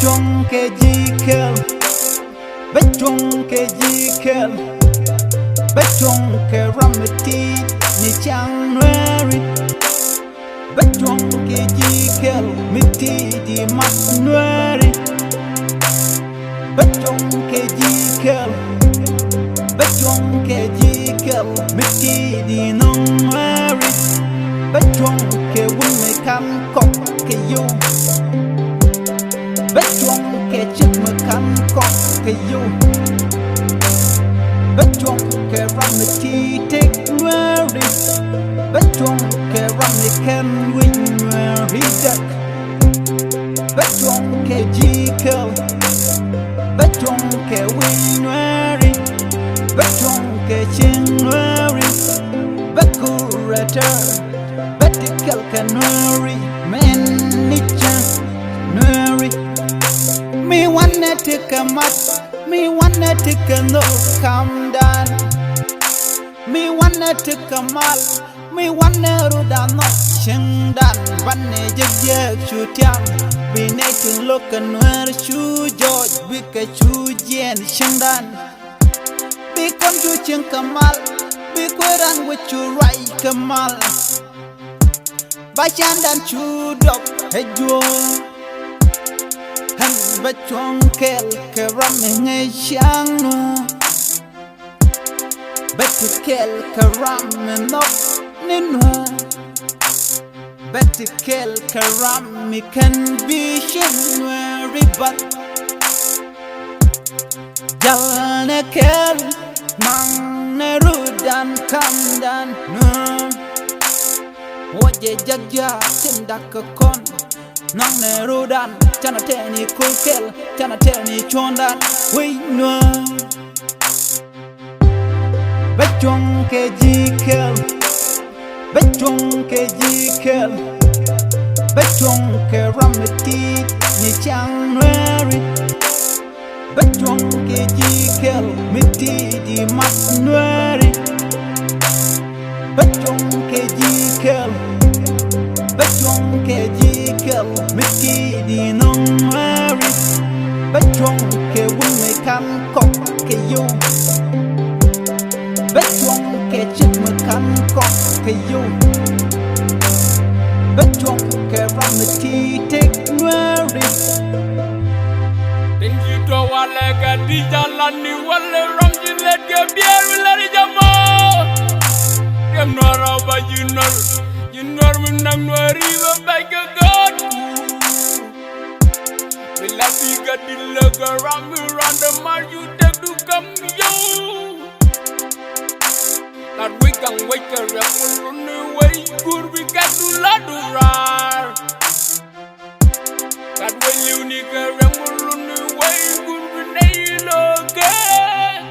chuong ke3 ke3 chuong ke ni chang Nuer chuong ke3 mi tiitdi mat Nuer chuong ke3 mi tiitdi nong Nuer chuong ke wun me kan kok ke yo chuong ke chip me kan kok ke yo chuong ke ram me tiitdi Nuer chuong ke ram me ken win Nuer dak chuong ke3 chuong ke win Nuer chuong ke ching Nuer kurata kel ke Nuer men ni chang Nuer me wanna take a mat, me wanna take a no calm down. Me wanna take a mal, me wanna ruda no chang dan. Banne je chutiang, be nating look a Nuer chu George, be ke chu jen chang dan. Be kon chu chang kamal, be kweran with chu rai kamal. Ba chan dan chu dok hejo. Chuong ke ram me chang kel ke ram me nok ni Nuer kel ke ram me can be shin Nuer but jal ne kel mang ne rudan kam dan woje jagja tindak kon nang ne rudan chana teni kulkel chana teni chondan we Nuer chuong ke3 chuong ke3 chuong ke ram me ni chang Nuer chuong ke3 mi tiitdi mat Nuer chuong ke3 chuong ke3 mi tiitdi nong Nuer chuong ke wun me kan kok ke yo chuong ke chip me kan kok ke yo chuong ke ram me tiitdi Nuer Tengi to wale ga di jalan ni wale ram jilet ke biar lari jamo dem Nuer ba Nuer menang Nuer ba baik ke god bila biga di lega ram randa maju tek du kam yo that we can wake a run away good we can do la do rar that when you need a run away good we nail again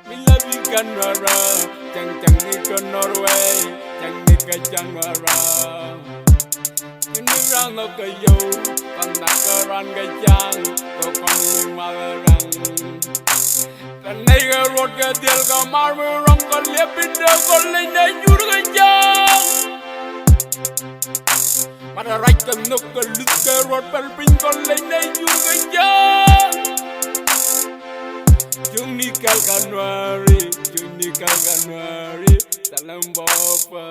bila biga Nuer chang ni ke Norway chang ni ke chang Nuer ini rang ke yo kan nak ran ke chang ko kon ni malang kan nei ke rot ke del ka mar me rong ko lepit de ko le nei jur ke chang mara rai ke nok ke lut ke rot pel pin ko le nei jur ke chang chung ni kal ka Nuer salam bapa